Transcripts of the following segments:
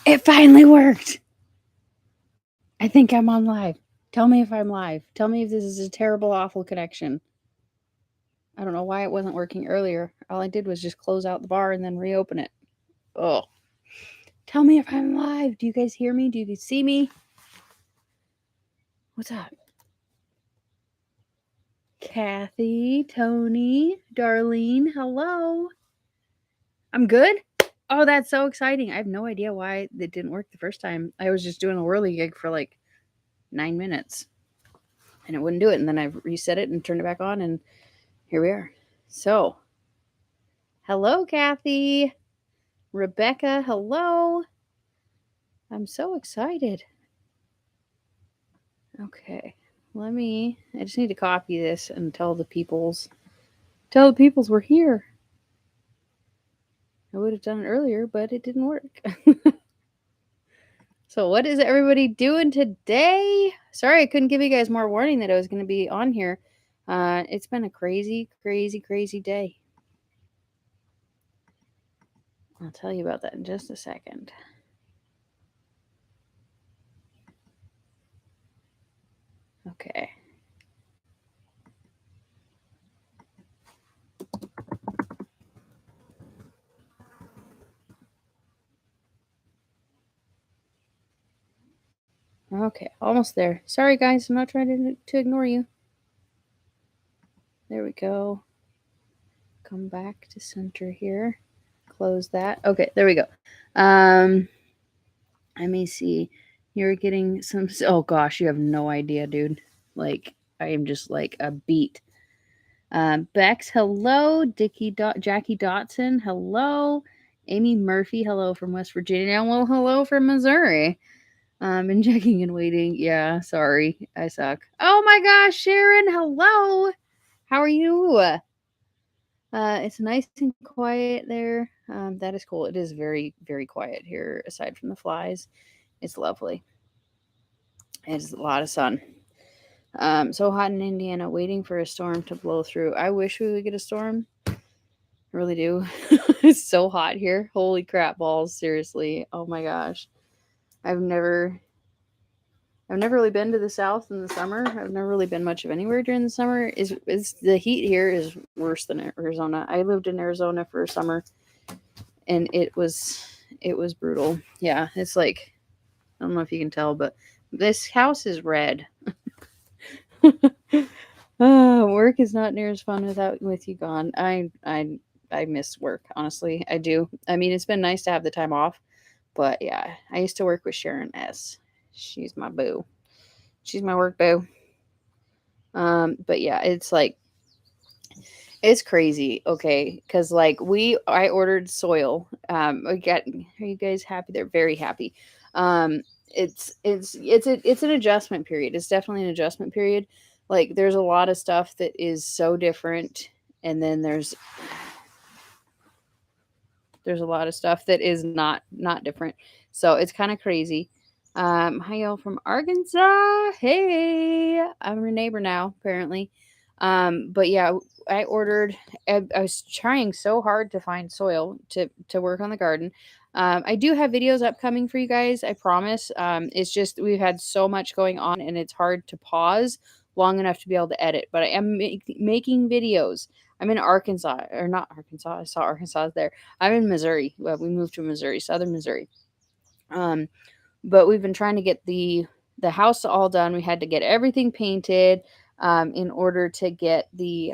It finally worked. I think I'm on live. Tell me if I'm live. Tell me if this is a terrible, awful connection. I don't know why it wasn't working earlier. All I did was just close out the bar and then reopen it. Oh. Tell me if I'm live. Do you guys hear me? Do you see me? What's up? Kathy, Tony, Darlene, hello. I'm good? Oh, that's so exciting. I have no idea why it didn't work the first time. I was just doing a whirly gig for like 9 minutes and it wouldn't do it. And then I reset it and turned it back on, and here we are. So, hello, Kathy. Rebecca, hello. I'm so excited. Okay, I just need to copy this and tell the peoples we're here. I would have done it earlier, but it didn't work. So what is everybody doing today? Sorry, I couldn't give you guys more warning that I was going to be on here. It's been a crazy, crazy, crazy day. I'll tell you about that in just a second. Okay. Okay, almost there. Sorry, guys, I'm not trying to ignore you. There we go. Come back to center here. Close that. Okay, there we go. Let me see. You're getting some. Oh gosh, you have no idea, dude. Like, I am just like a beat. Bex, hello. Jackie Dotson, hello. Amy Murphy, hello from West Virginia. Well, hello from Missouri. And checking and waiting. Yeah, sorry, I suck. Oh my gosh, Sharon, hello. How are you? It's nice and quiet there. That is cool. It is very, very quiet here, aside from the flies. It's lovely. It's a lot of sun. So hot in Indiana, waiting for a storm to blow through. I wish we would get a storm. I really do. It's so hot here. Holy crap balls, seriously. Oh my gosh. I've never really been to the South in the summer. I've never really been much of anywhere during the summer. Is the heat here is worse than Arizona. I lived in Arizona for a summer, and it was brutal. Yeah, it's like, I don't know if you can tell, but this house is red. Work is not near as fun with you gone. I miss work, honestly. I do. I mean, it's been nice to have the time off, but yeah, I used to work with Sharon S. She's my boo. She's my work boo. But yeah, it's like, it's crazy. Okay, because like I ordered soil. Are you guys happy? They're very happy. It's an adjustment period. It's definitely an adjustment period. Like, there's a lot of stuff that is so different, and then there's a lot of stuff that is not different. So it's kind of crazy. Hi y'all from Arkansas. Hey, I'm your neighbor now, apparently. But yeah, I ordered. I was trying so hard to find soil to work on the garden. I do have videos upcoming for you guys, I promise. It's just we've had so much going on, and it's hard to pause long enough to be able to edit. But I am making videos. I'm in Arkansas, or not Arkansas. I saw Arkansas there. I'm in Missouri. Well, we moved to Missouri, southern Missouri. Um, but we've been trying to get the house all done. We had to get everything painted in order to get the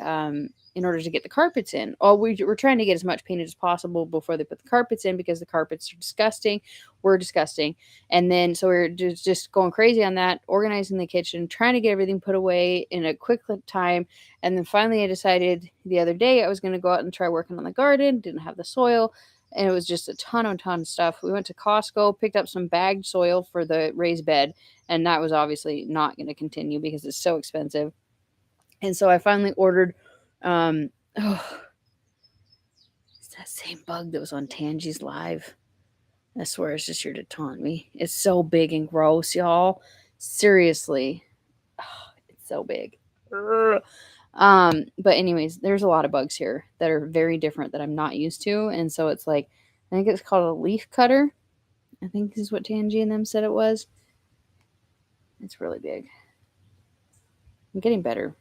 carpets in. Oh, we're trying to get as much painted as possible before they put the carpets in, because the carpets are disgusting. We're disgusting. And then so we're just going crazy on that, organizing the kitchen, trying to get everything put away in a quick time. And then finally I decided the other day I was going to go out and try working on the garden. Didn't have the soil, and it was just a ton of stuff. We went to Costco, picked up some bagged soil for the raised bed, and that was obviously not going to continue because it's so expensive. And so I finally ordered. It's that same bug that was on Tangie's live. I swear it's just here to taunt me. It's so big and gross, y'all. Seriously, it's so big. Ugh. But anyways, there's a lot of bugs here that are very different that I'm not used to, and so it's like, I think it's called a leaf cutter. I think this is what Tangi and them said it was. It's really big. I'm getting better,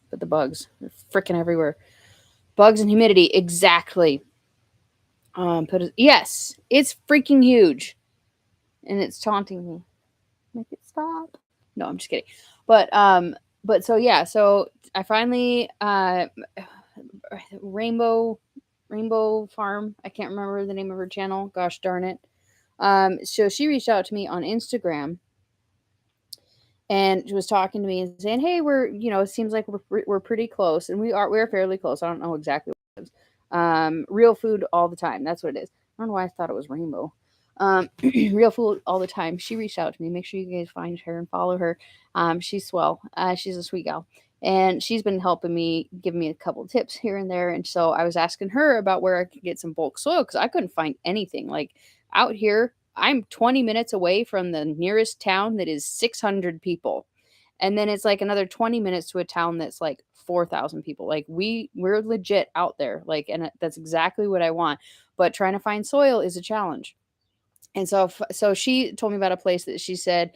but the bugs are freaking everywhere. Bugs and humidity, exactly. Yes, it's freaking huge, and it's taunting me. Make it stop. No, I'm just kidding. But so yeah, so I finally Rainbow Rainbow Farm. I can't remember the name of her channel. Gosh darn it. So she reached out to me on Instagram and she was talking to me and saying, "Hey, it seems like we're pretty close, and we're fairly close. I don't know exactly what it is. Real food all the time. That's what it is. I don't know why I thought it was rainbow. Real food all the time. She reached out to me. Make sure you guys find her and follow her. She's swell. She's a sweet gal." And she's been helping me, giving me a couple of tips here and there. And so I was asking her about where I could get some bulk soil because I couldn't find anything. Like out here, I'm 20 minutes away from the nearest town that is 600 people. And then it's like another 20 minutes to a town that's like 4,000 people. Like we're legit out there. Like, and that's exactly what I want. But trying to find soil is a challenge. And so she told me about a place that she said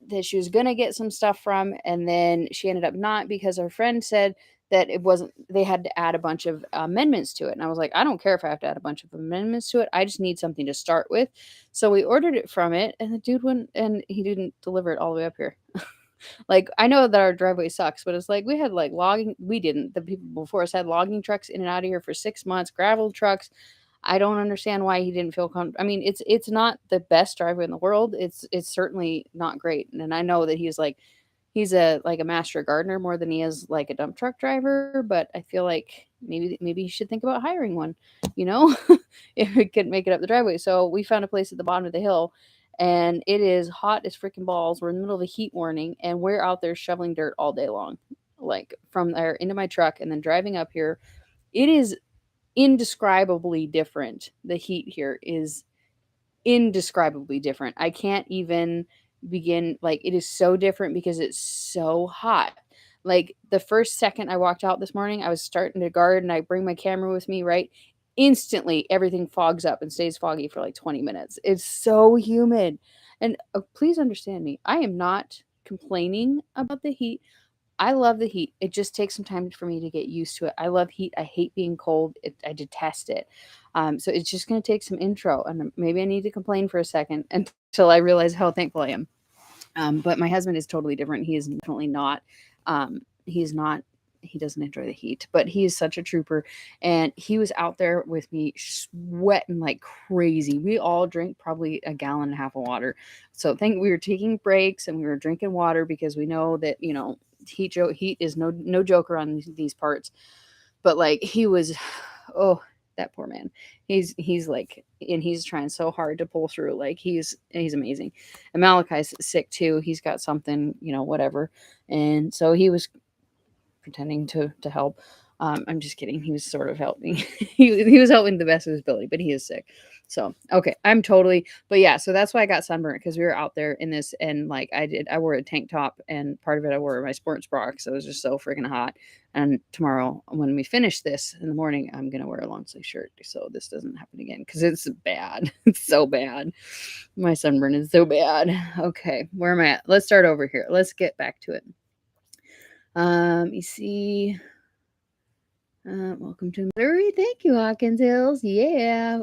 that she was gonna get some stuff from, and then she ended up not because her friend said that it wasn't. They had to add a bunch of amendments to it, and I was like, I don't care if I have to add a bunch of amendments to it. I just need something to start with. So we ordered it from it, and the dude went and he didn't deliver it all the way up here. Like I know that our driveway sucks, but it's like we had like logging. We didn't. The people before us had logging trucks in and out of here for 6 months. Gravel trucks. I don't understand why he didn't feel comfortable. I mean, it's not the best driveway in the world. It's certainly not great. And I know that he's a like a master gardener more than he is like a dump truck driver, but I feel like maybe you should think about hiring one, you know, if it could make it up the driveway. So we found a place at the bottom of the hill and it is hot as freaking balls. We're in the middle of a heat warning and we're out there shoveling dirt all day long. Like from there into my truck and then driving up here. It is indescribably different. The heat here is indescribably different. I can't even begin, like, it is so different because it's so hot. Like, the first second I walked out this morning, I was starting to garden. I bring my camera with me, right? Instantly, everything fogs up and stays foggy for like 20 minutes. It's so humid. And please understand me, I am not complaining about the heat. I love the heat. It just takes some time for me to get used to it. I love heat. I hate being cold. I detest it. So it's just going to take some intro, and maybe I need to complain for a second until I realize how thankful I am. But my husband is totally different. He is definitely not. He's not. He doesn't enjoy the heat, but he is such a trooper. And he was out there with me, sweating like crazy. We all drink probably a gallon and a half of water. So think we were taking breaks and we were drinking water because we know that heat is no joker on these parts. But like he was, oh, that poor man. He's like, and he's trying so hard to pull through. Like he's amazing. And Malachi's sick too. He's got something, whatever. And so he was pretending to help. I'm just kidding. He was sort of helping. he was helping the best of his ability, but he is sick. So okay, but yeah. So that's why I got sunburnt because we were out there in this, and like I wore a tank top, and part of it I wore my sports bra because it was just so freaking hot. And tomorrow when we finish this in the morning, I'm gonna wear a long sleeve shirt so this doesn't happen again because it's bad. It's so bad. My sunburn is so bad. Okay, where am I at? Let's start over here. Let's get back to it. You see. Welcome to Missouri. Thank you, Hawkins Hills. Yeah.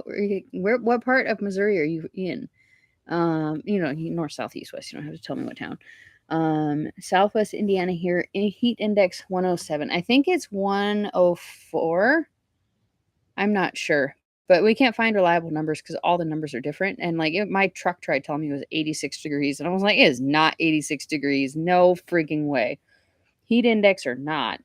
What part of Missouri are you in? North, south, east, west. You don't have to tell me what town. Southwest Indiana here. Heat index 107. I think it's 104. I'm not sure. But we can't find reliable numbers because all the numbers are different. And like my truck tried telling me it was 86 degrees. And I was like, it is not 86 degrees. No freaking way. Heat index or not.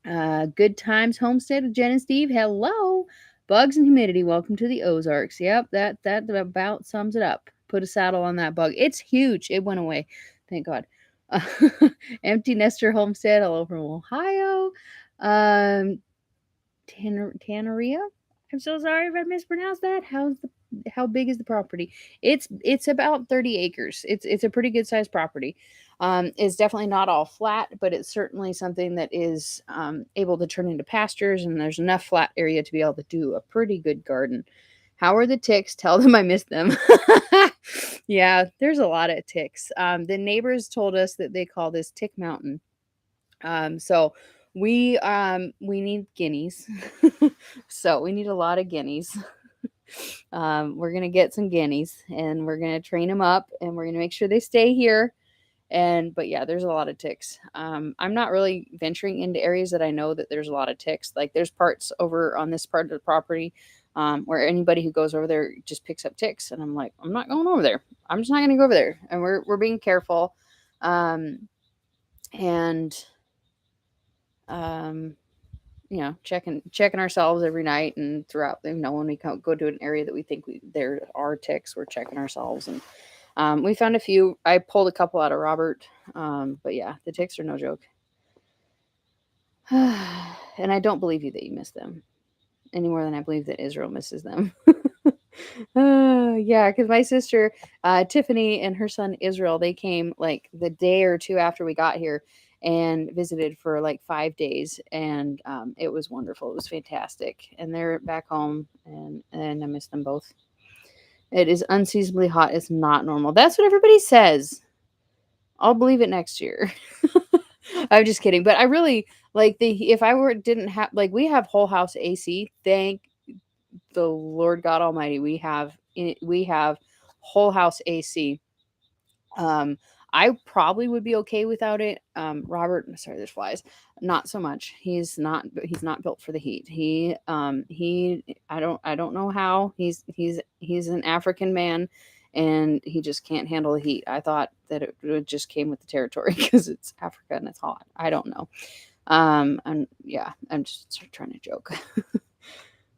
Good Times Homestead with Jen and Steve. Hello. Bugs and humidity. Welcome to the Ozarks. Yep, that about sums it up. Put a saddle on that bug. It's huge. It went away. Thank God. Empty Nester Homestead. Hello from Ohio. Tanneria. I'm so sorry if I mispronounced that. How big is the property? It's about 30 acres. It's a pretty good sized property. It's definitely not all flat, but it's certainly something that is able to turn into pastures, and there's enough flat area to be able to do a pretty good garden. How are the ticks? Tell them I miss them. Yeah, there's a lot of ticks. The neighbors told us that they call this Tick Mountain. So we need guineas. So we need a lot of guineas. We're gonna get some guineas and we're gonna train them up and we're gonna make sure they stay here. But yeah, there's a lot of ticks. I'm not really venturing into areas that I know that there's a lot of ticks. Like there's parts over on this part of the property where anybody who goes over there just picks up ticks, and I'm like, I'm not going over there. I'm just not going to go over there. And we're being careful, and um, checking ourselves every night and throughout. When we go to an area that we think there are ticks, we're checking ourselves and. We found a few. I pulled a couple out of Robert. But yeah, the ticks are no joke. And I don't believe you that you miss them any more than I believe that Israel misses them. Yeah, because my sister, Tiffany, and her son Israel, they came like the day or two after we got here and visited for like 5 days. And it was wonderful. It was fantastic. And they're back home, and I miss them both. It is unseasonably hot. It's not normal. That's what everybody says. I'll believe it next year. I'm just kidding. But I really like if I didn't have, like, we have whole house AC. Thank the Lord God Almighty. We have whole house AC. Um, I probably would be okay without it. Robert, sorry, there's flies. Not so much. He's not built for the heat. I don't know how. He's an African man, and he just can't handle the heat. I thought that it just came with the territory because it's Africa and it's hot. I don't know. And yeah, I'm just trying to joke.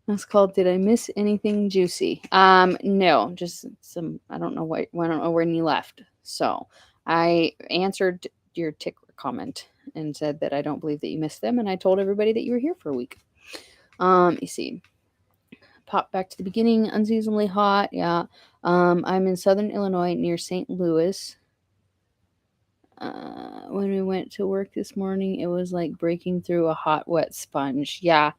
That's called Did I Miss Anything Juicy? No, just some, I don't know when you left. So I answered your tick comment and said that I don't believe that you missed them, and I told everybody that you were here for a week. You see. Pop back to the beginning, unseasonably hot, yeah. I'm in southern Illinois near St. Louis. When we went to work this morning, it was like breaking through a hot, wet sponge. Yeah,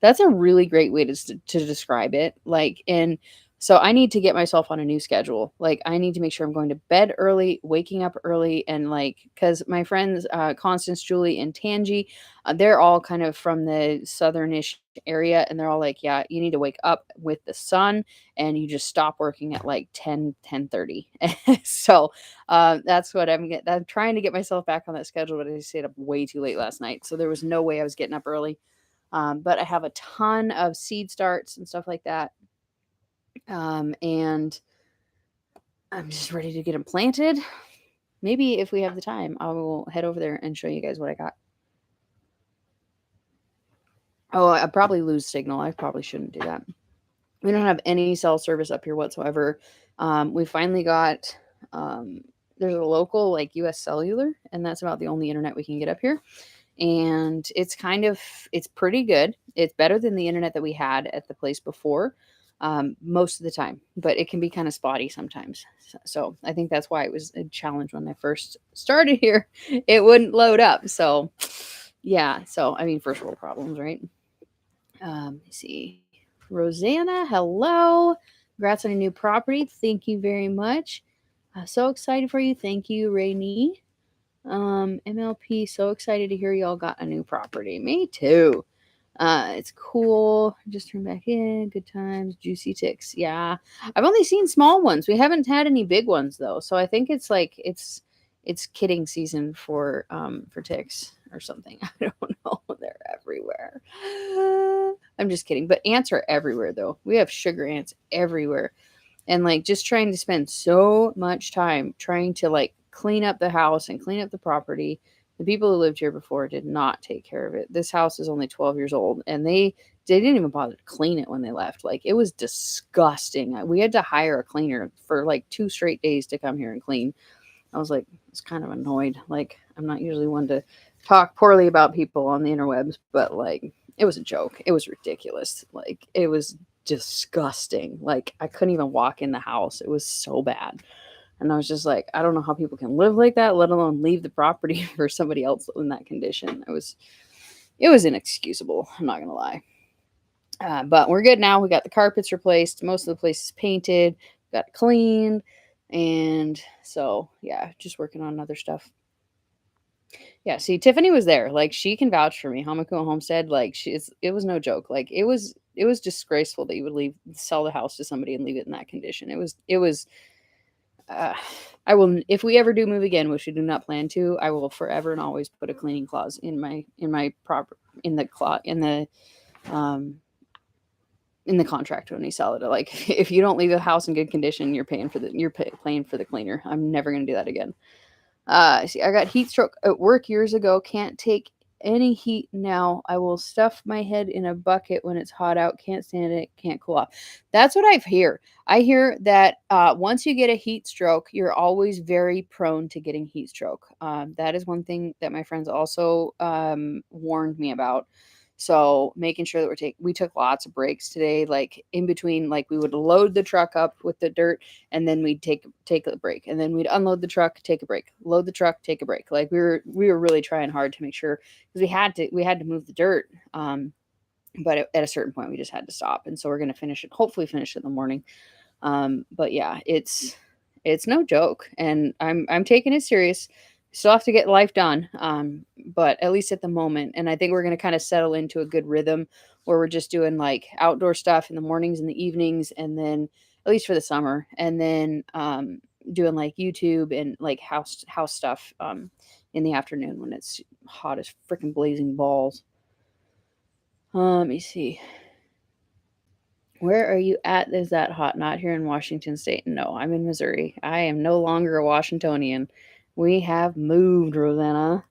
that's a really great way to describe it. Like, and so I need to get myself on a new schedule. Like, I need to make sure I'm going to bed early, waking up early, and like, because my friends, Constance, Julie, and Tangi, they're all kind of from the southernish area, and they're all like, yeah, you need to wake up with the sun, and you just stop working at like 10:30. So that's what I'm trying to get myself back on that schedule, but I stayed up way too late last night, so there was no way I was getting up early. But I have a ton of seed starts and stuff like that. And I'm just ready to get them planted. Maybe if we have the time, I will head over there and show you guys what I got. Oh, I probably lose signal. I probably shouldn't do that. We don't have any cell service up here whatsoever. We finally got, there's a local like US Cellular, and that's about the only internet we can get up here. And it's pretty good. It's better than the internet that we had at the place before, most of the time, but it can be kind of spotty sometimes. So I think that's why it was a challenge when I first started here. It wouldn't load up. So yeah. So, I mean, first world problems, right? Let's see. Rosanna, hello. Congrats on a new property. Thank you very much. So excited for you. Thank you, Rainey. MLP, so excited to hear y'all got a new property. Me too. It's cool. Just turned back in. Good times. Juicy ticks. Yeah. I've only seen small ones. We haven't had any big ones though. So I think it's like it's kidding season for ticks or something. I don't know. They're everywhere. I'm just kidding. But ants are everywhere though. We have sugar ants everywhere. And like just trying to spend so much time trying to like clean up the house and clean up the property. The people who lived here before did not take care of it. This house is only 12 years old, and they didn't even bother to clean it when they left. Like, it was disgusting. We had to hire a cleaner for like 2 straight days to come here and clean. I was like, I was kind of annoyed. Like, I'm not usually one to talk poorly about people on the interwebs, but like, it was a joke. It was ridiculous. Like, it was disgusting. Like, I couldn't even walk in the house. It was so bad. And I was just like, I don't know how people can live like that, let alone leave the property for somebody else in that condition. It was inexcusable. I'm not going to lie. But we're good now. We got the carpets replaced. Most of the place is painted. Got it cleaned. And so, yeah, just working on other stuff. Yeah, see, Tiffany was there. Like, she can vouch for me. Hamakua Homestead, like, it was no joke. Like, it was disgraceful that you would sell the house to somebody and leave it in that condition. It was. Uh, I will, if we ever do move again, which we do not plan to. I will forever and always put a cleaning clause in my proper um in the contract when we sell it. Like, if you don't leave the house in good condition, paying for the cleaner. I'm never gonna do that again. See, I got heat stroke at work years ago. Can't take any heat now. I will stuff my head in a bucket when it's hot out. Can't stand it. Can't cool off. That's what I've hear. I hear that once you get a heat stroke, you're always very prone to getting heat stroke. That is one thing that my friends also warned me about. So making sure that we took lots of breaks today, like in between, like we would load the truck up with the dirt and then we'd take a break, and then we'd unload the truck, take a break, load the truck, take a break. Like we were really trying hard to make sure, because we had to move the dirt. But at a certain point we just had to stop, and so we're going to hopefully finish it in the morning. But yeah, it's no joke, and I'm taking it serious. Still have to get life done, but at least at the moment. And I think we're going to kind of settle into a good rhythm where we're just doing like outdoor stuff in the mornings and the evenings, and then at least for the summer, and then doing like YouTube and like house stuff in the afternoon when it's hot as freaking blazing balls. Let me see. Where are you at? Is that hot? Not here in Washington State. No, I'm in Missouri. I am no longer a Washingtonian. We have moved, Rosanna.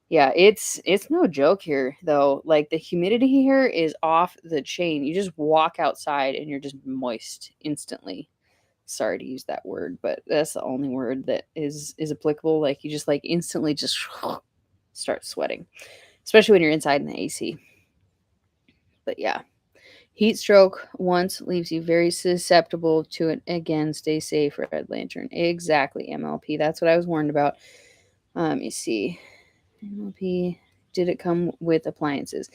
Yeah, it's no joke here though. Like, the humidity here is off the chain. You just walk outside and you're just moist instantly. Sorry to use that word, but that's the only word that is applicable. Like, you just like instantly just start sweating, especially when you're inside in the AC. But yeah. Heat stroke once leaves you very susceptible to it again. Stay safe, Red Lantern. Exactly, MLP. That's what I was warned about. Let me see. MLP. Did it come with appliances?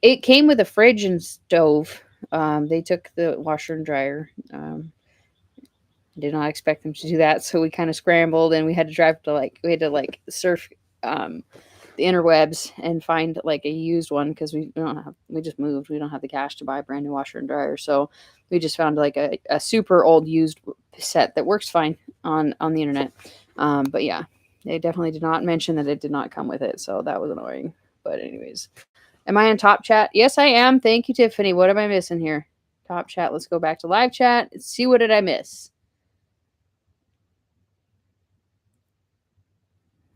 It came with a fridge and stove. They took the washer and dryer. Did not expect them to do that, so we kind of scrambled, and we had to like surf the interwebs and find like a used one, because we just moved. We don't have the cash to buy a brand new washer and dryer, so we just found like a super old used set that works fine on the internet. But yeah, they definitely did not mention that it did not come with it, so that was annoying. But anyways, am I in top chat? Yes, I am. Thank you, Tiffany. What am I missing here? Top chat. Let's go back to live chat and see, what did I miss.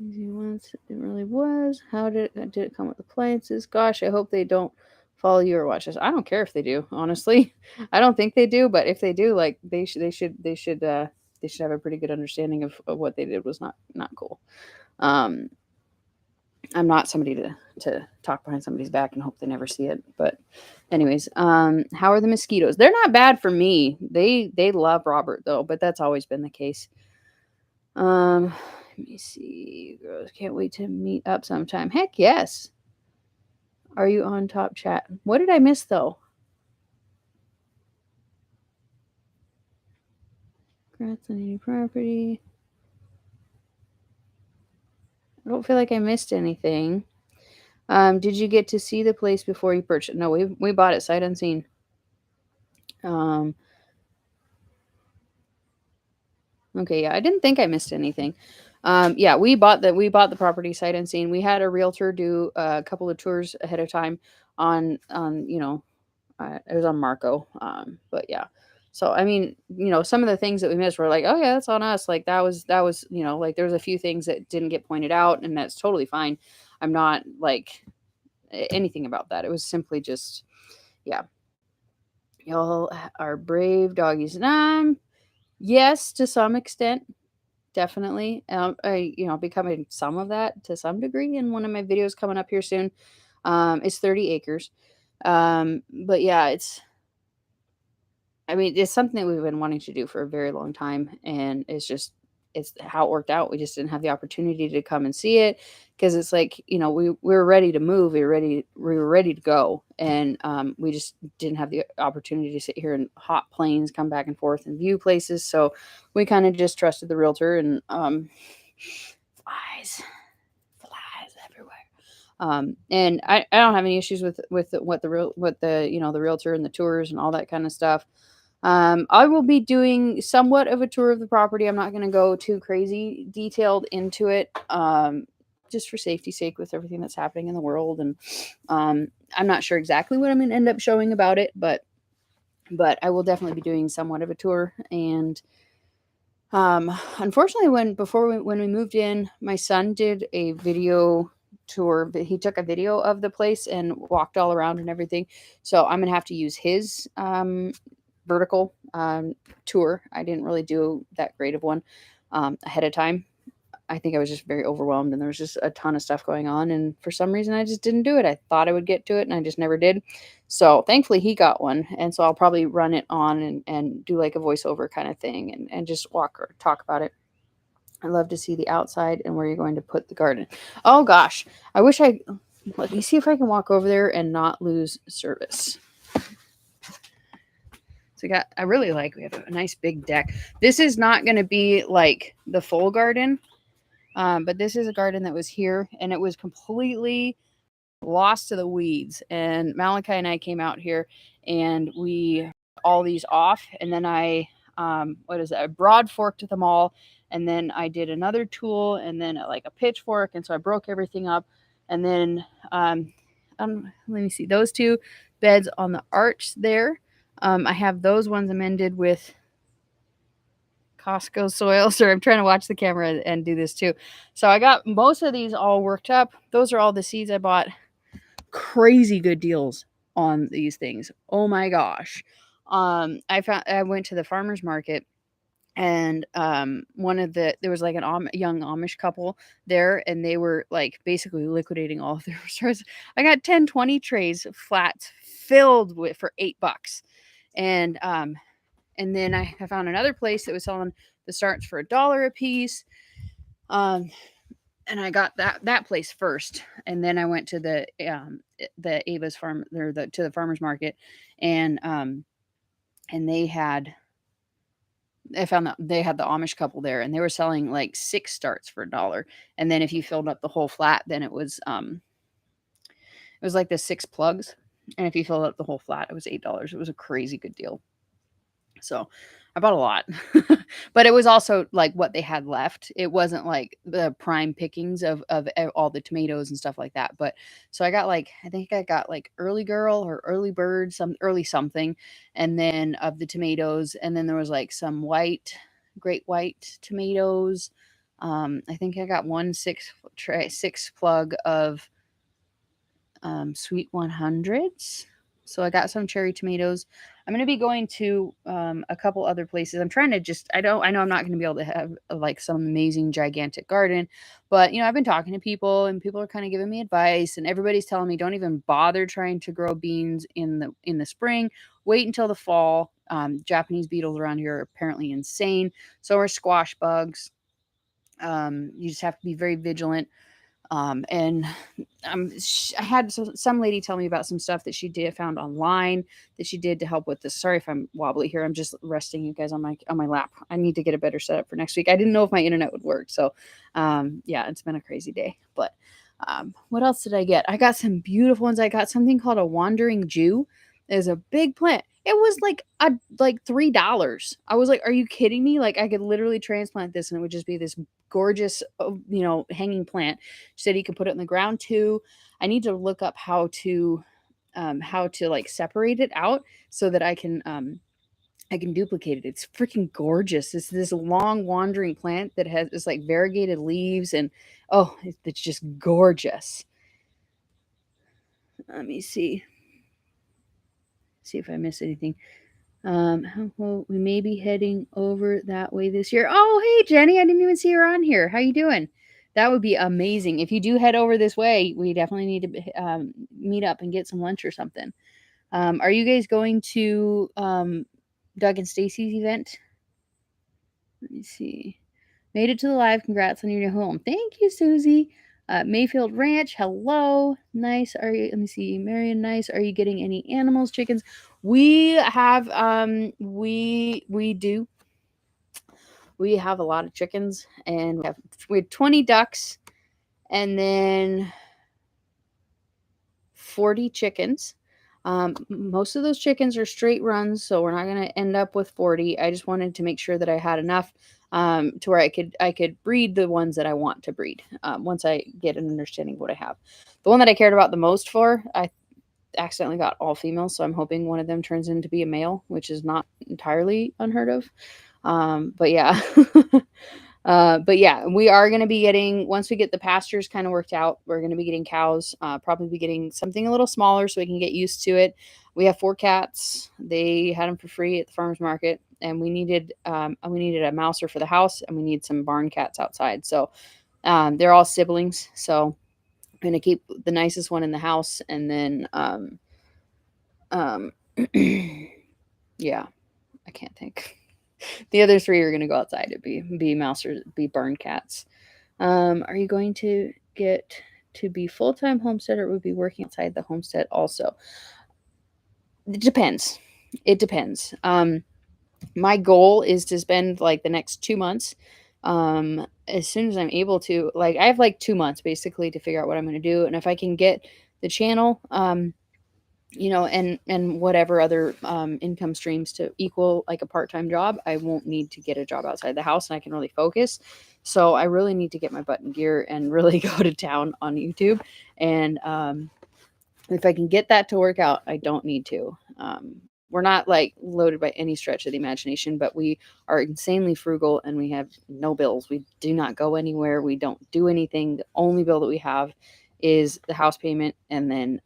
Easy ones. It really was. How did it come with appliances? Gosh, I hope they don't follow you or watch us. I don't care if they do, honestly. I don't think they do, but if they do, like, they should have a pretty good understanding of what they did was not cool. Um, I'm not somebody to talk behind somebody's back and hope they never see it. But anyways, how are the mosquitoes? They're not bad for me. They love Robert though, but that's always been the case. Let me see. Girls, can't wait to meet up sometime. Heck yes. Are you on top chat? What did I miss though? Congrats on any property. I don't feel like I missed anything. Did you get to see the place before you purchased? No, we bought it sight unseen. Um, okay, yeah, I didn't think I missed anything. Yeah, we bought the property sight unseen. We had a realtor do a couple of tours ahead of time on it was on Marco. But yeah. So I mean, some of the things that we missed were like, oh yeah, that's on us. Like, that was like, there was a few things that didn't get pointed out, and that's totally fine. I'm not like anything about that. It was simply just, yeah. Y'all are brave doggies. Yes, to some extent, definitely. I becoming some of that to some degree in one of my videos coming up here soon. It's 30 acres. But yeah, it's something that we've been wanting to do for a very long time, and it's just it's how it worked out. We just didn't have the opportunity to come and see it because it's like, we were ready to move. We were ready to go. And we just didn't have the opportunity to sit here in hot planes, come back and forth and view places. So we kind of just trusted the realtor and flies, flies everywhere. And I don't have any issues with the realtor and the tours and all that kind of stuff. I will be doing somewhat of a tour of the property. I'm not going to go too crazy detailed into it, just for safety's sake with everything that's happening in the world. And I'm not sure exactly what I'm going to end up showing about it, but I will definitely be doing somewhat of a tour. And unfortunately, when we moved in, my son did a video tour. But he took a video of the place and walked all around and everything. So I'm gonna have to use his vertical tour. I didn't really do that great of one ahead of time. I think I was just very overwhelmed and there was just a ton of stuff going on. And for some reason, I just didn't do it. I thought I would get to it and I just never did. So thankfully, he got one. And so I'll probably run it on and do like a voiceover kind of thing and just walk or talk about it. I love to see the outside and where you're going to put the garden. Oh gosh, let me see if I can walk over there and not lose service. So we have a nice big deck. This is not going to be like the full garden. But this is a garden that was here and it was completely lost to the weeds. And Malachi and I came out here and we all these off. And then I broad forked them all. And then I did another tool and then like a pitchfork. And so I broke everything up. And then let me see, those two beds on the arch there. I have those ones amended with Costco soil. Sorry, I'm trying to watch the camera and do this too. So I got most of these all worked up. Those are all the seeds I bought. Crazy good deals on these things. Oh my gosh. I went to the farmer's market and there was like young Amish couple there and they were like basically liquidating all of their resources. I got 10-20 trays of flats filled with for $8. And then I found another place that was selling the starts for $1 a piece. And I got that place first, and then I went to the Ava's farm or to the farmer's market, and I found that they had the Amish couple there, and they were selling like 6 starts for $1. And then if you filled up the whole flat, then it was like the 6 plugs, and if you filled up the whole flat, it was $8. It was a crazy good deal. So I bought a lot, but it was also like what they had left. It wasn't like the prime pickings of all the tomatoes and stuff like that. But so I think I got like early girl or early bird, some early something. And then of the tomatoes. And then there was like some great white tomatoes. I think I got 6 plug of sweet 100s. So I got some cherry tomatoes. I'm going to be going to a couple other places. I'm trying to I know I'm not going to be able to have like some amazing gigantic garden, but I've been talking to people and people are kind of giving me advice and everybody's telling me don't even bother trying to grow beans in the spring. Wait until the fall. Japanese beetles around here are apparently insane. So are squash bugs. You just have to be very vigilant. And I had some lady tell me about some stuff that she found online that she did to help with this. Sorry if I'm wobbly here. I'm just resting you guys on my lap. I need to get a better setup for next week. I didn't know if my internet would work. So, yeah, it's been a crazy day, but, what else did I get? I got some beautiful ones. I got something called a wandering Jew. It's a big plant. It was like $3. I was like, are you kidding me? Like I could literally transplant this and it would just be this gorgeous, hanging plant. She said you can put it in the ground too. I need to look up how to like separate it out so that I can duplicate it. It's freaking gorgeous. It's this long wandering plant that has this like variegated leaves and it's just gorgeous. Let me see if I miss anything. Well, we may be heading over that way this year. Oh, hey, Jenny, I didn't even see her on here. How you doing? That would be amazing. If you do head over this way, we definitely need to meet up and get some lunch or something. Are you guys going to Doug and Stacy's event? Let me see. Made it to the live. Congrats on your new home. Thank you, Susie. Mayfield Ranch, hello. Nice. Are you, let me see, Marion, nice. Are you getting any animals, chickens? We have, we do. We have a lot of chickens, and we have 20 ducks, and then 40 chickens. Most of those chickens are straight runs, so we're not going to end up with 40. I just wanted to make sure that I had enough to where I could breed the ones that I want to breed once I get an understanding of what I have. The one that I cared about the most for, I accidentally got all females, so I'm hoping one of them turns into be a male, which is not entirely unheard of. But yeah. But yeah, we are going to be getting, once we get the pastures kind of worked out, we're going to be getting cows, probably be getting something a little smaller so we can get used to it. We have 4 cats. They had them for free at the farmer's market, and we needed a mouser for the house, and we need some barn cats outside. So they're all siblings. So I'm going to keep the nicest one in the house, and then yeah, I can't think. The other 3 are going to go outside to be mousers, be barn cats. Are you going to get to be full-time homesteader, or would be working outside the homestead also? It depends. It depends. My goal is to spend like the next 2 months, as soon as I'm able to. Like, I have like 2 months basically to figure out what I'm going to do, and if I can get the channel, and whatever other income streams to equal like a part-time job, I won't need to get a job outside the house, and I can really focus. So I really need to get my butt in gear and really go to town on YouTube. And if I can get that to work out, I don't need to. We're not like loaded by any stretch of the imagination, but we are insanely frugal, and we have no bills. We do not go anywhere. We don't do anything. The only bill that we have is the house payment, and then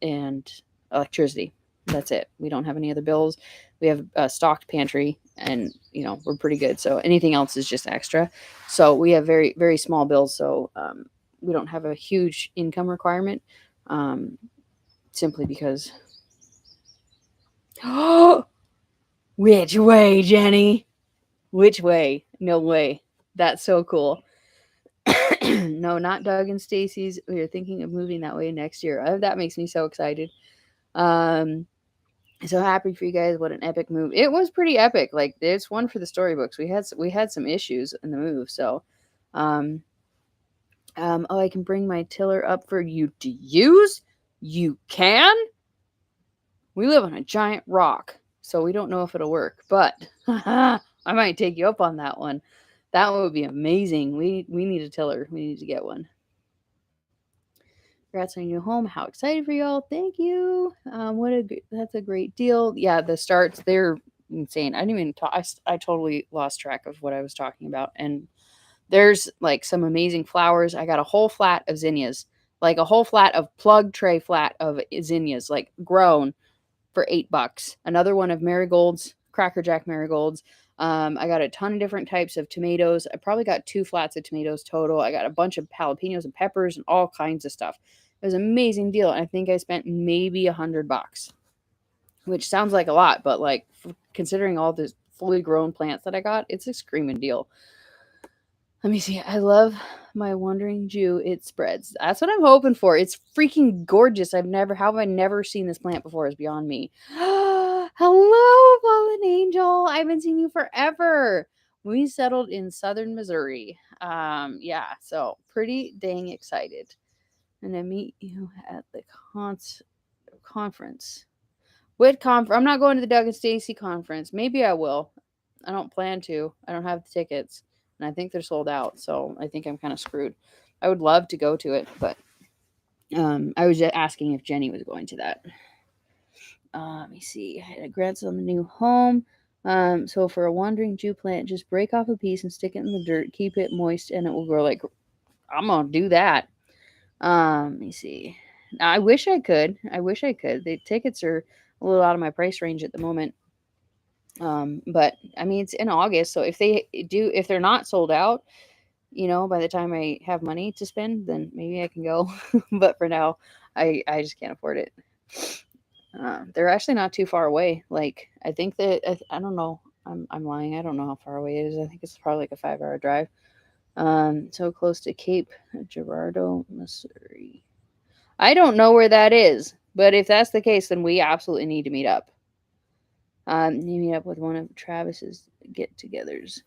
and electricity. That's it. We don't have any other bills. We have a stocked pantry, and we're pretty good. So anything else is just extra. So we have very, very small bills. So we don't have a huge income requirement, simply because. Which way, Jenny? Which way? No way. That's so cool. No, not Doug and Stacy's. We are thinking of moving that way next year. That makes me so excited. So happy for you guys. What an epic move. It was pretty epic. Like, there's one for the storybooks. We had some issues in the move. So oh, I can bring my tiller up for you to use. You can. We live on a giant rock, so we don't know if it'll work, but I might take you up on that one. That would be amazing. We need a tiller. We need to get one. Congrats on your new home. How excited for y'all. Thank you. That's a great deal. Yeah, the starts, they're insane. I didn't even talk. I totally lost track of what I was talking about. And there's like some amazing flowers. I got a whole flat of zinnias, like a whole flat of plug tray flat of zinnias, like grown for $8. Another one of marigolds, Cracker Jack marigolds. I got a ton of different types of tomatoes. I probably got 2 flats of tomatoes total. I got a bunch of jalapenos and peppers and all kinds of stuff. It was an amazing deal. I think I spent maybe $100, which sounds like a lot, but like considering all the fully grown plants that I got, it's a screaming deal. Let me see. I love my wandering Jew. It spreads. That's what I'm hoping for. It's freaking gorgeous. How have I never seen this plant before is beyond me. Hello, Fallen Angel. I haven't seen you forever. We settled in southern Missouri. Yeah, so pretty dang excited. And I meet you at the conference. What conference? I'm not going to the Doug and Stacy conference. Maybe I will. I don't plan to. I don't have the tickets, and I think they're sold out. So I think I'm kind of screwed. I would love to go to it, but I was just asking if Jenny was going to that. Let me see. I had a grants on the new home. So for a wandering Jew plant, just break off a piece and stick it in the dirt. Keep it moist, and it will grow. Like, I'm gonna do that. Let me see. I wish I could. The tickets are a little out of my price range at the moment. But I mean, it's in August, so if they're not sold out, by the time I have money to spend, then maybe I can go. But for now, I just can't afford it. They're actually not too far away. Like, I think that I don't know. I'm lying. I don't know how far away it is. I think it's probably like a 5-hour drive. So close to Cape Girardeau, Missouri. I don't know where that is, but if that's the case, then we absolutely need to meet up. You meet up with one of Travis's get-togethers.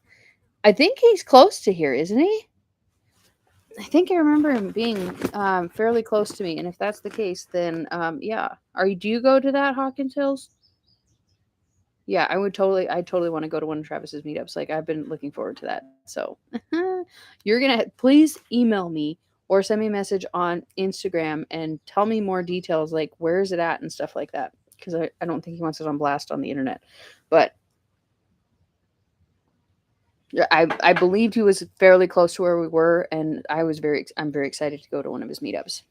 I think he's close to here, isn't he? I think I remember him being fairly close to me, and if that's the case, then yeah. Do you go to that Hawkins Hills? Yeah, I totally want to go to one of Travis's meetups. Like I've been looking forward to that. So you're gonna please email me or send me a message on Instagram and tell me more details, like where is it at and stuff like that. Because I don't think he wants it on blast on the internet. But yeah, I believed he was fairly close to where we were, and I'm very excited to go to one of his meetups.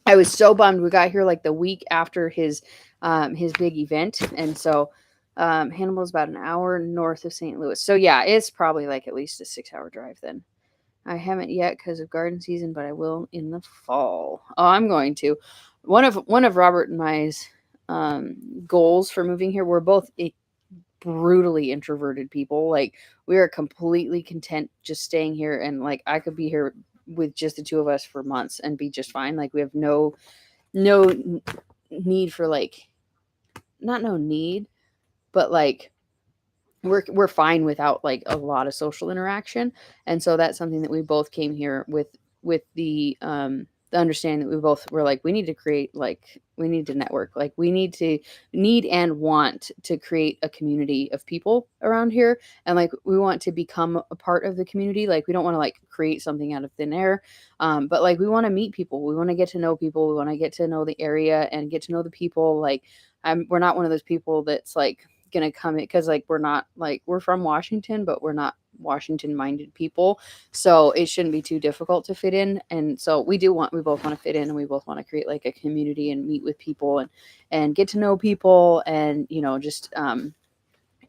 I was so bummed we got here like the week after his big event, and so Hannibal's about an hour north of St. Louis. So yeah, it's probably like at least a 6-hour drive then. I haven't yet because of garden season, but I will in the fall. Oh, I'm going to. One of Robert and my's goals for moving here. We're both brutally introverted people. Like we are completely content just staying here, and like I could be here with just the two of us for months and be just fine. Like we have no need for like not no need, but like we're fine without like a lot of social interaction. And so that's something that we both came here with the understanding that we both were like we need to create, like we need to network, like we need and want to create a community of people around here, and like we want to become a part of the community. Like we don't want to like create something out of thin air, but like we want to meet people, we want to get to know people, we want to get to know the area and get to know the people. Like we're not one of those people that's like gonna come in because like we're not like we're from Washington, but we're not Washington minded people. So it shouldn't be too difficult to fit in. And so we both want to fit in, and we both want to create like a community and meet with people and get to know people, and just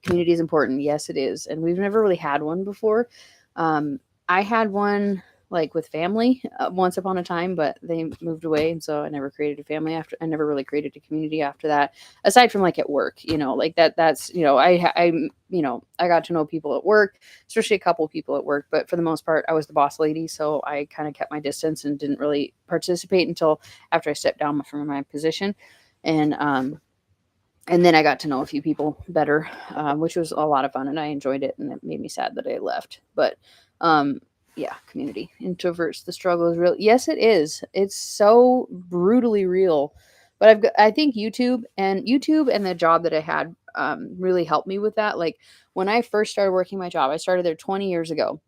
community is important. Yes, it is. And we've never really had one before. I had one like with family once upon a time, but they moved away. And so I never created a family after, I never really created a community after that, aside from like at work, like that's, I got to know people at work, especially a couple people at work. But for the most part, I was the boss lady. So I kind of kept my distance and didn't really participate until after I stepped down from my position. And then I got to know a few people better, which was a lot of fun, and I enjoyed it. And it made me sad that I left. But yeah, community, introverts, the struggle is real. Yes, it is. It's so brutally real. But I think YouTube and the job that I had really helped me with that. Like when I first started working my job, I started there 20 years ago.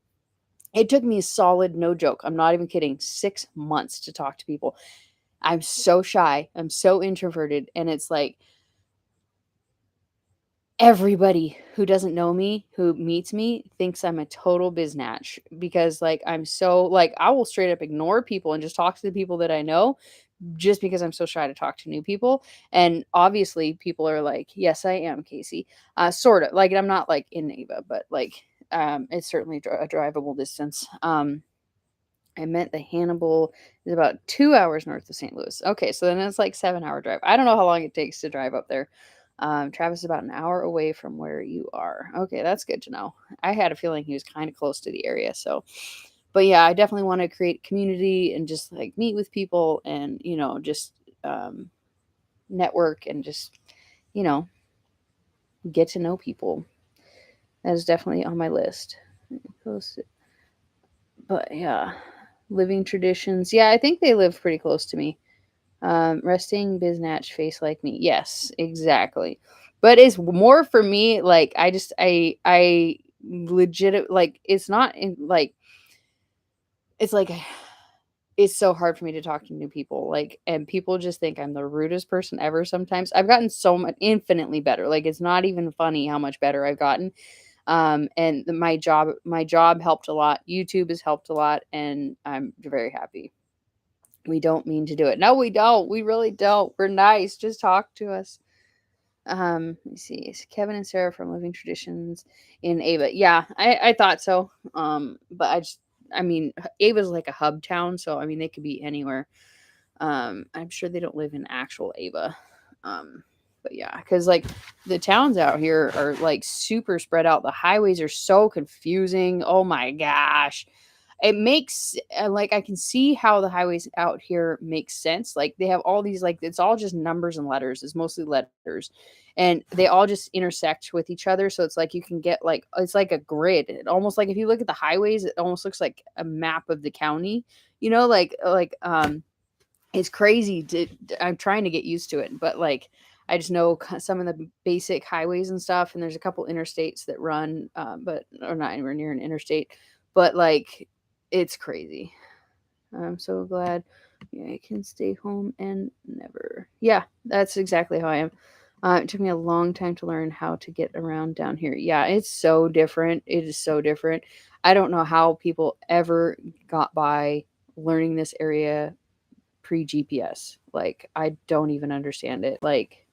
It took me a solid, no joke, I'm not even kidding, 6 months to talk to people. I'm so shy. I'm so introverted, and it's like everybody who doesn't know me, who meets me, thinks I'm a total biznatch because like I'm so like I will straight up ignore people and just talk to the people that I know just because I'm so shy to talk to new people. And obviously people are like, "Yes, I am, Casey." Sort of. Like I'm not like in Ava, but like it's certainly a drivable distance. I meant the Hannibal is about 2 hours north of St. Louis. Okay, so then it's like 7-hour drive. I don't know how long it takes to drive up there. Travis is about an hour away from where you are. Okay, that's good to know. I had a feeling he was kind of close to the area. So, but yeah, I definitely want to create community and just like meet with people and, just um, network and just, you know, get to know people. That is definitely on my list. Close, but yeah, living traditions. Yeah, I think they live pretty close to me. Resting biznatch face like me. Yes, exactly. But it's more for me, like I legit like it's not in like it's like it's so hard for me to talk to new people. Like and people just think I'm the rudest person ever sometimes. I've gotten so much infinitely better. Like it's not even funny how much better I've gotten. And my job helped a lot. YouTube has helped a lot, and I'm very happy. We don't mean to do it. No, we don't. We really don't. We're nice. Just talk to us. Let me see. It's Kevin and Sarah from Living Traditions in Ava. Yeah, I thought so. But I mean, Ava's like a hub town, so I mean, they could be anywhere. I'm sure they don't live in actual Ava. Um, But yeah, because like the towns out here are like super spread out. The highways are so confusing. Oh my gosh. It makes like I can see how the highways out here make sense. Like they have all these like it's all just numbers and letters. It's mostly letters. And they all just intersect with each other. So it's like you can get like it's like a grid. It almost like if you look at the highways, it almost looks like a map of the county. It's crazy I'm trying to get used to it, but like I just know some of the basic highways and stuff, and there's a couple interstates that run, but or not anywhere near an interstate, but like it's crazy. I'm so glad I can stay home and never. Yeah, that's exactly how I am. It took me a long time to learn how to get around down here. Yeah, it's so different. It is so different. I don't know how people ever got by learning this area pre GPS. Like, I don't even understand it. Like,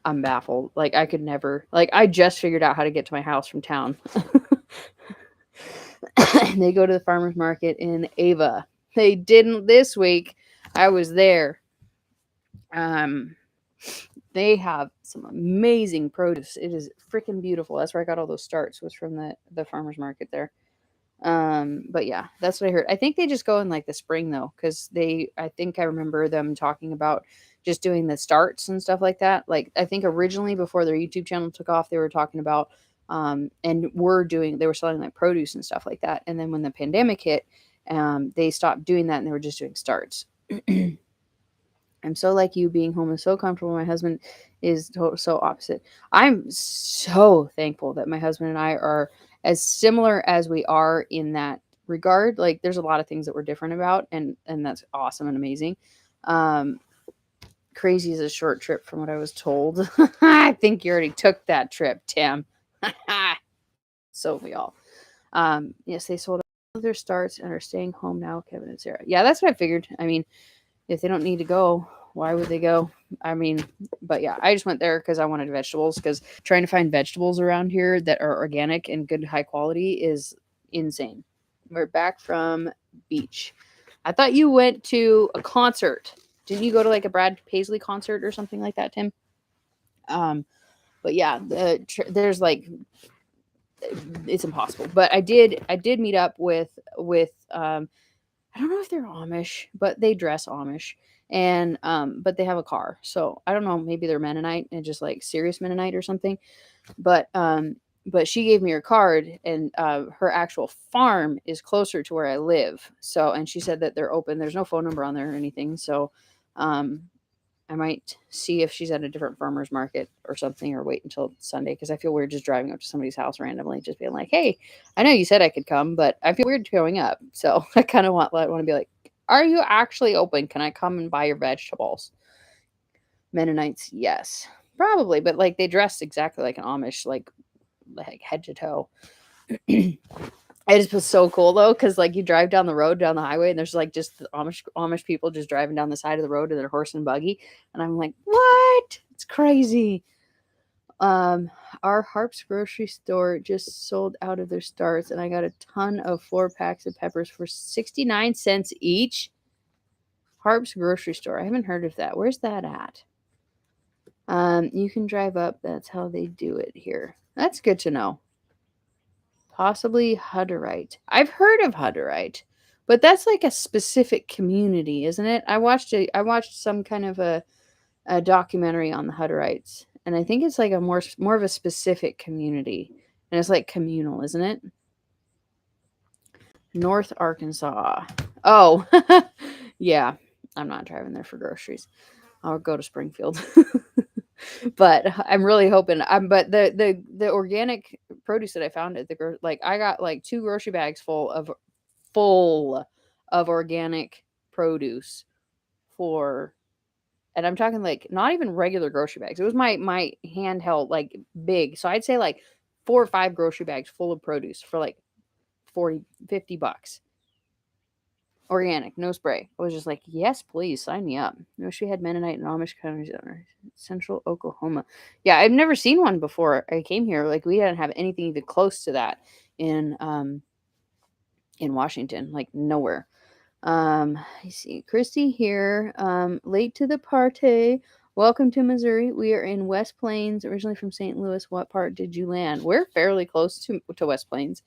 I'm baffled. Like, I could never. Like, I just figured out how to get to my house from town. They go to the farmer's market in Ava. They didn't this week. I was there. Um, they have some amazing produce. It is freaking beautiful. That's where I got all those starts. Was from the farmer's market there. But yeah, that's what I heard. I think they just go in like the spring though, because I think I remember them talking about just doing the starts and stuff like that. Like I think originally before their YouTube channel took off, they were talking about and they were selling like produce and stuff like that. And then when the pandemic hit, they stopped doing that and they were just doing starts. I'm so like you. Being home is so comfortable. My husband is so opposite. I'm so thankful that my husband and I are as similar as we are in that regard. Like there's a lot of things that we're different about, and that's awesome and amazing. Um, Crazy is a short trip from what I was told. I think you already took that trip, Tim. So we all. Yes, they sold all their starts and are staying home now. Kevin and Sarah. Yeah, that's what I figured. I mean, if they don't need to go, why would they go? I mean, but yeah, I just went there because I wanted vegetables, because trying to find vegetables around here that are organic and good high quality is insane. We're back from beach. I thought you went to a concert. Didn't you go to like a Brad Paisley concert or something like that, Tim? But yeah, there's like it's impossible. But I did meet up with I don't know if they're Amish, but they dress Amish. And but they have a car. So I don't know, maybe they're Mennonite and just like serious Mennonite or something. But she gave me her card, and her actual farm is closer to where I live. So and she said that they're open. There's no phone number on there or anything. So um I might see if she's at a different farmer's market or something, or wait until Sunday, because I feel weird just driving up to somebody's house randomly, just being like, "Hey, I know you said I could come, but I feel weird going up." So I kind of want to be like, "Are you actually open? Can I come and buy your vegetables?" Mennonites, yes, probably, but like they dress exactly like an Amish, like head to toe. It just was so cool though, because like you drive down the road, down the highway, and there's like just the Amish people just driving down the side of the road in their horse and buggy, and I'm like, what? It's crazy. Um, our Harps grocery store just sold out of their starts, and I got a ton of 4 packs of peppers for 69 cents each. Harps grocery store. I haven't heard of that. Where's that at? You can drive up. That's how they do it here. That's good to know. Possibly Hutterite. I've heard of Hutterite, but that's like a specific community, isn't it? I watched some kind of a documentary on the Hutterites, and I think it's like a more of a specific community, and it's like communal, isn't it? North Arkansas. Oh, yeah. I'm not driving there for groceries. I'll go to Springfield. But I'm really hoping. But the organic produce that I found at like I got like 2 grocery bags full of organic produce for, and I'm talking like not even regular grocery bags. It was my handheld like big. So I'd say like 4 or 5 grocery bags full of produce for like 40, $50. Organic, no spray. I was just like, yes, please sign me up. No, she had Mennonite and Amish countries in Central Oklahoma. Yeah, I've never seen one before I came here. Like we didn't have anything even close to that in Washington, like nowhere. I see Christy here. Late to the party. Welcome to Missouri. We are in West Plains, originally from St. Louis. What part did you land? We're fairly close to West Plains.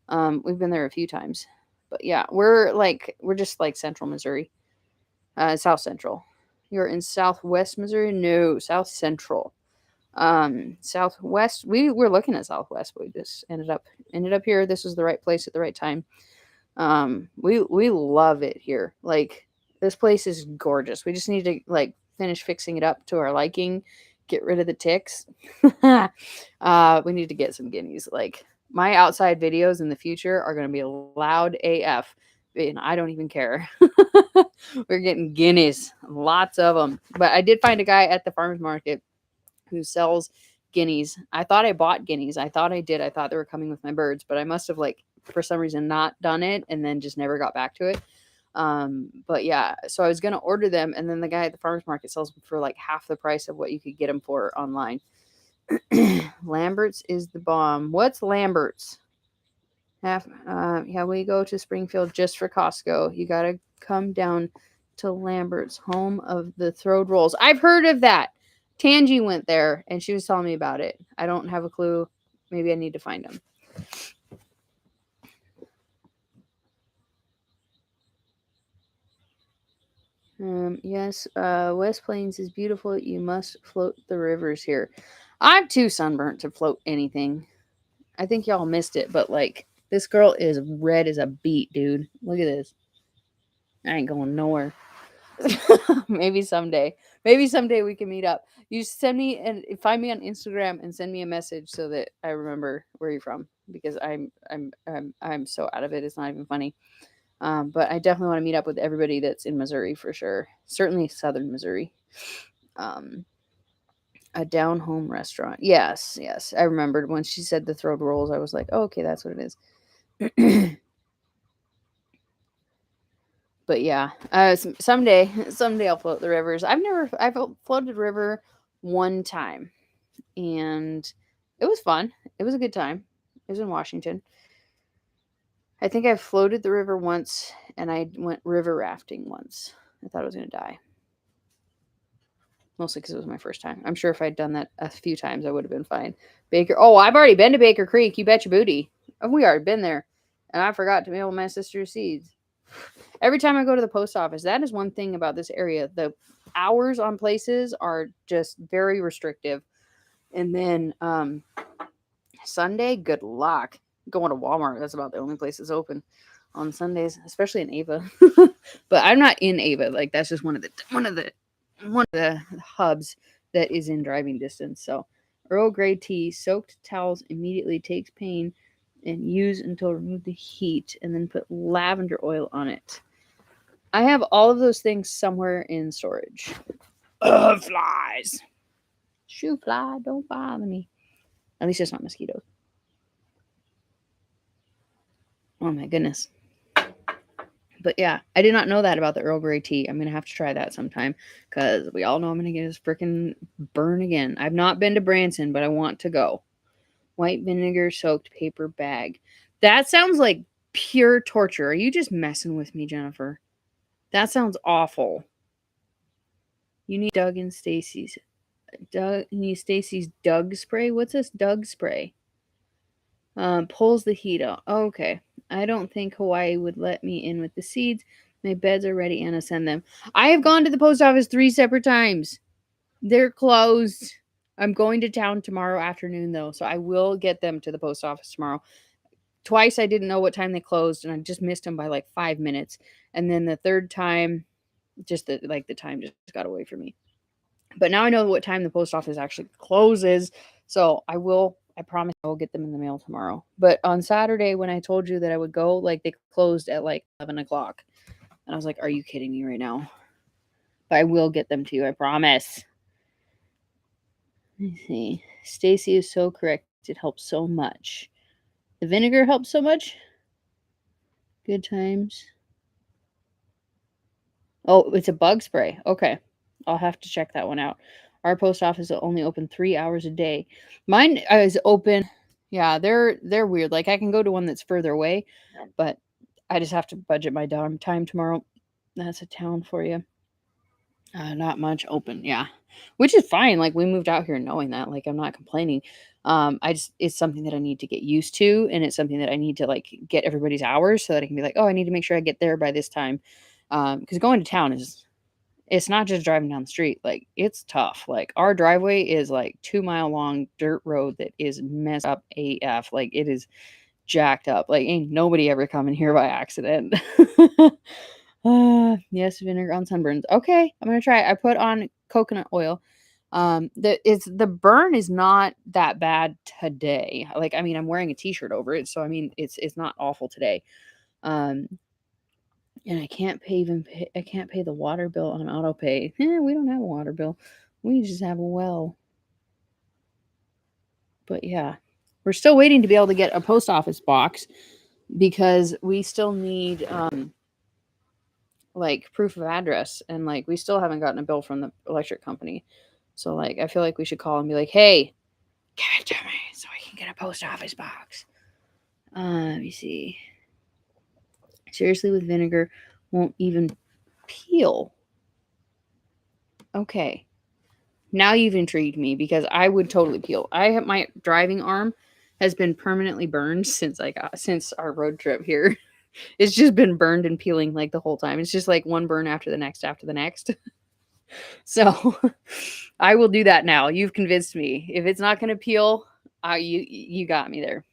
We've been there a few times. But yeah, we're just like central Missouri. South central. You're in southwest Missouri? No, south central. Southwest. We were looking at southwest, but we just ended up here. This was the right place at the right time. We love it here. Like, this place is gorgeous. We just need to like finish fixing it up to our liking, get rid of the ticks. We need to get some guineas. Like, my outside videos in the future are going to be loud AF, and I don't even care. We're getting guineas, lots of them. But I did find a guy at the farmers market who sells guineas. I thought I bought guineas. I thought I did. I thought they were coming with my birds, but I must have, like, for some reason not done it and then just never got back to it. But yeah, so I was going to order them, and then the guy at the farmers market sells them for like half the price of what you could get them for online. Lambert's is the bomb. What's Lambert's? Yeah, we go to Springfield just for Costco. You got to come down to Lambert's, home of the throwed rolls. I've heard of that. Tangi went there and she was telling me about it. I don't have a clue. Maybe I need to find them. Yes, West Plains is beautiful. You must float the rivers here. I'm too sunburnt to float anything. I think y'all missed it, but like, this girl is red as a beet, dude. Look at this. I ain't going nowhere. Maybe someday. Maybe someday we can meet up. You send me and find me on Instagram and send me a message so that I remember where you're from, because I'm so out of it. It's not even funny. But I definitely want to meet up with everybody that's in Missouri for sure. Certainly southern Missouri. Um, a down home restaurant. Yes, yes. I remembered when she said the throwed rolls. I was like, oh, okay, that's what it is. But yeah, someday I'll float the rivers. I've floated river one time, and it was fun. It was a good time. It was in Washington. I think I floated the river once, and I went river rafting once. I thought I was going to die. Mostly because it was my first time. I'm sure if I'd done that a few times, I would have been fine. Baker. Oh, I've already been to Baker Creek. You bet your booty. Oh, we already been there. And I forgot to mail my sister's seeds. Every time I go to the post office, that is one thing about this area. The hours on places are just very restrictive. And then Sunday, good luck. Going to Walmart, that's about the only place that's open on Sundays, especially in Ava. But I'm not in Ava. Like, that's just one of the hubs that is in driving distance. So, Earl Grey tea, soaked towels immediately, takes pain, and use until remove the heat, and then put lavender oil on it. I have all of those things somewhere in storage. Ugh, flies. Shoe fly, don't bother me. At least it's not mosquitoes. Oh my goodness. But yeah, I did not know that about the Earl Grey tea. I'm going to have to try that sometime, because we all know I'm going to get this freaking burn again. I've not been to Branson, but I want to go. White vinegar soaked paper bag. That sounds like pure torture. Are you just messing with me, Jennifer? That sounds awful. You need Doug and Stacy's. You need Stacy's Doug spray. What's this Doug spray? Pulls the heat out. Oh, okay. I don't think Hawaii would let me in with the seeds. My beds are ready, Anna. Send them. I have gone to the post office 3 separate times. They're closed. I'm going to town tomorrow afternoon, though, so I will get them to the post office tomorrow. Twice I didn't know what time they closed, and I just missed them by like 5 minutes. And then the third time, the time just got away from me. But now I know what time the post office actually closes, so I promise I will get them in the mail tomorrow. But on Saturday, when I told you that I would go, like, they closed at like 11 o'clock. And I was like, are you kidding me right now? But I will get them to you, I promise. Let me see. Stacy is so correct. It helps so much. The vinegar helps so much. Good times. Oh, it's a bug spray. Okay. I'll have to check that one out. Our post office is only open 3 hours a day. Mine is open. Yeah, they're weird. Like, I can go to one that's further away, but I just have to budget my time tomorrow. That's a town for you. Not much open, yeah, which is fine. Like we moved out here knowing that. Like I'm not complaining. I just it's something that I need to get used to, and it's something that I need to like get everybody's hours so that I can be like, oh, I need to make sure I get there by this time. Because going to town is it's not just driving down the street. Like it's tough. Like our driveway is like 2 mile long dirt road that is messed up AF. Like it is jacked up. Like ain't nobody ever coming here by accident. Yes, vinegar on sunburns. Okay, I'm gonna try it. I put on coconut oil. The burn is not that bad today. Like, I mean, I'm wearing a t-shirt over it, so I mean, it's not awful today. Um, and I can't pay the water bill on auto pay. We don't have a water bill. We just have a well. But yeah, we're still waiting to be able to get a post office box because we still need like proof of address, and like we still haven't gotten a bill from the electric company. So like I feel like we should call and be like, hey, give it to me so I can get a post office box. Let me see. Seriously, with vinegar won't even peel. Okay, now you've intrigued me because I would totally peel. I have my driving arm has been permanently burned since our road trip here. It's just been burned and peeling like the whole time. It's just like one burn after the next after the next. So I will do that now. You've convinced me. If it's not going to peel, you got me there.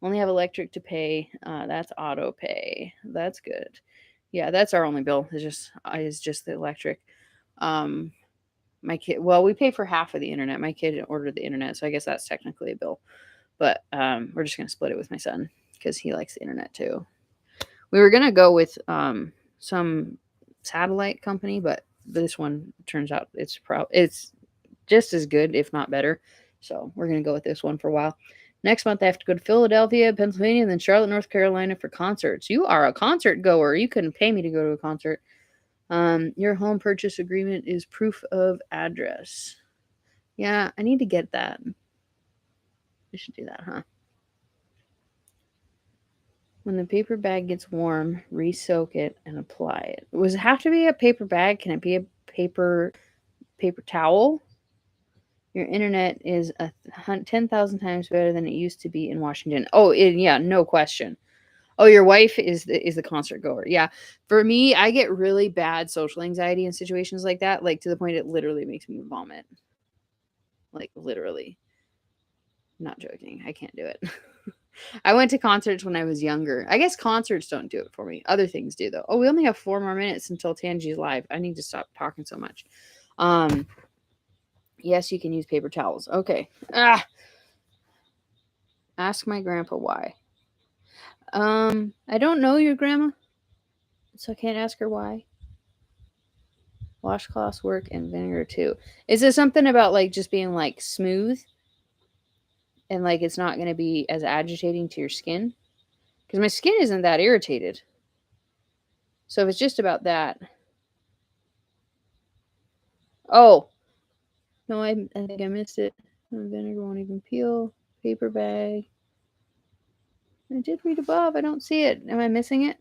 Only have electric to pay. That's auto pay. That's good. Yeah, that's our only bill. Is just the electric. Um, my kid. Well, we pay for half of the internet. My kid ordered the internet, so I guess that's technically a bill. But we're just gonna split it with my son because he likes the internet too. We were gonna go with some satellite company, but this one turns out it's just as good, if not better. So we're gonna go with this one for a while. Next month, I have to go to Philadelphia, Pennsylvania, and then Charlotte, North Carolina for concerts. You are a concert goer. You couldn't pay me to go to a concert. Your home purchase agreement is proof of address. Yeah, I need to get that. I should do that, huh? When the paper bag gets warm, re-soak it and apply it. Does it have to be a paper bag? Can it be a paper towel? Your internet is 10,000 times better than it used to be in Washington. Oh, yeah, no question. Oh, your wife is the concert goer. Yeah. For me, I get really bad social anxiety in situations like that, like to the point it literally makes me vomit. Like literally. Not joking. I can't do it. I went to concerts when I was younger. I guess concerts don't do it for me. Other things do though. Oh, we only have 4 more minutes until Tangi's live. I need to stop talking so much. Yes, you can use paper towels. Okay. Ask my grandpa why. I don't know your grandma, so I can't ask her why. Washcloths work and vinegar too. Is it something about like just being like smooth and like it's not going to be as agitating to your skin? Because my skin isn't that irritated. So if it's just about that. Oh, no, I think I missed it. Vinegar won't even peel. Paper bag. I did read above. I don't see it. Am I missing it?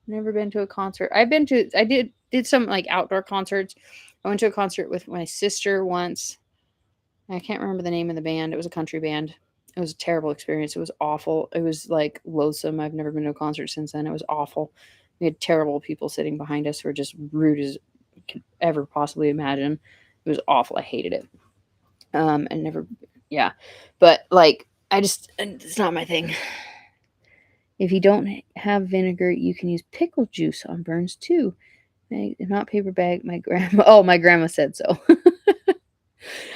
Never been to a concert. I did some like outdoor concerts. I went to a concert with my sister once. I can't remember the name of the band. It was a country band. It was a terrible experience. It was awful. It was like loathsome. I've never been to a concert since then. It was awful. We had terrible people sitting behind us who were just rude as you could ever possibly imagine. It was awful. I hated it. And never, yeah. But like, it's not my thing. If you don't have vinegar, you can use pickle juice on burns too. Not paper bag. My grandma said so.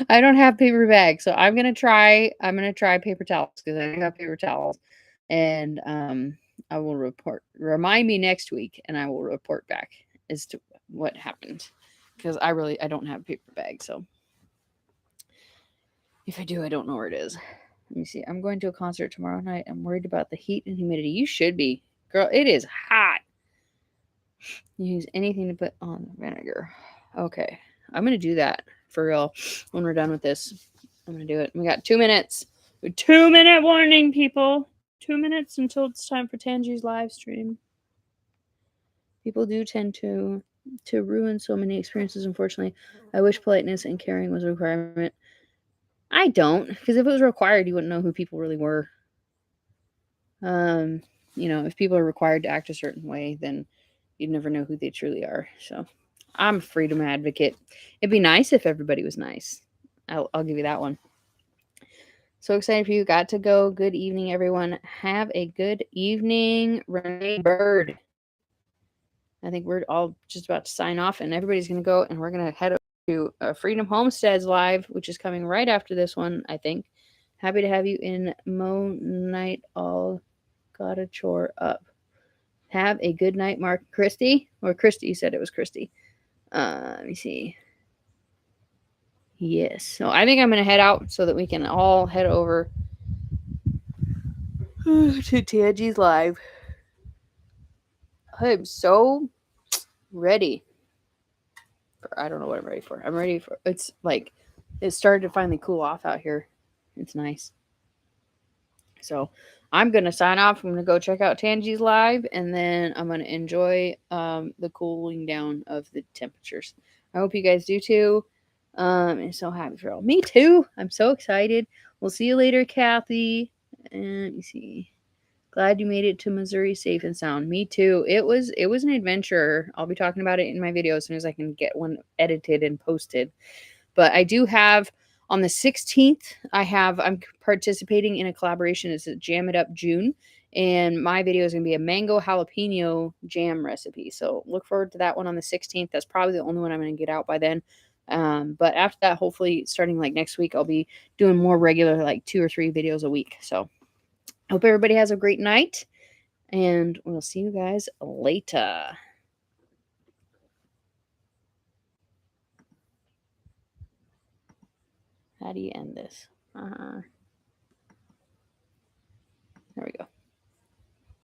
I don't have paper bags, so I'm gonna try paper towels because I got paper towels, and I will report. Remind me next week, and I will report back as to what happened because I don't have a paper bag. So if I do, I don't know where it is. Let me see. I'm going to a concert tomorrow night. I'm worried about the heat and humidity. You should be, girl. It is hot. Use anything to put on vinegar. Okay, I'm gonna do that for real when we're done with this. I'm gonna do it. We got 2 minutes. 2 minute warning, people. 2 minutes until it's time for Tangi's live stream. People do tend to ruin so many experiences, unfortunately. I wish politeness and caring was a requirement. I don't, because if it was required, you wouldn't know who people really were. If people are required to act a certain way, then you'd never know who they truly are. So I'm a freedom advocate. It'd be nice if everybody was nice. I'll give you that one. So excited for you. Got to go. Good evening, everyone. Have a good evening, Renee Bird. I think we're all just about to sign off, and everybody's going to go, and we're going to head over to Freedom Homesteads Live, which is coming right after this one, I think. Happy to have you in Mennonite. All got a chore up. Have a good night, Mark. Christy? Or Christy said it was Christy. Let me see. Yes. So I think I'm going to head out so that we can all head over to Tangi's Live. I'm so ready. I don't know what I'm ready for. I'm ready for, it's like, it started to finally cool off out here. It's nice. So I'm going to sign off. I'm going to go check out Tangi's Live, and then I'm going to enjoy the cooling down of the temperatures. I hope you guys do too. I'm so happy for all. Me too. I'm so excited. We'll see you later, Kathy. And let me see. Glad you made it to Missouri safe and sound. Me too. It was an adventure. I'll be talking about it in my video as soon as I can get one edited and posted. But I do have on the 16th, I'm participating in a collaboration. It's a Jam It Up June. And my video is going to be a mango jalapeno jam recipe. So look forward to that one on the 16th. That's probably the only one I'm going to get out by then. But after that, hopefully starting like next week, I'll be doing more regular, like 2 or 3 videos a week. So hope everybody has a great night, and we'll see you guys later. How do you end this? There we go.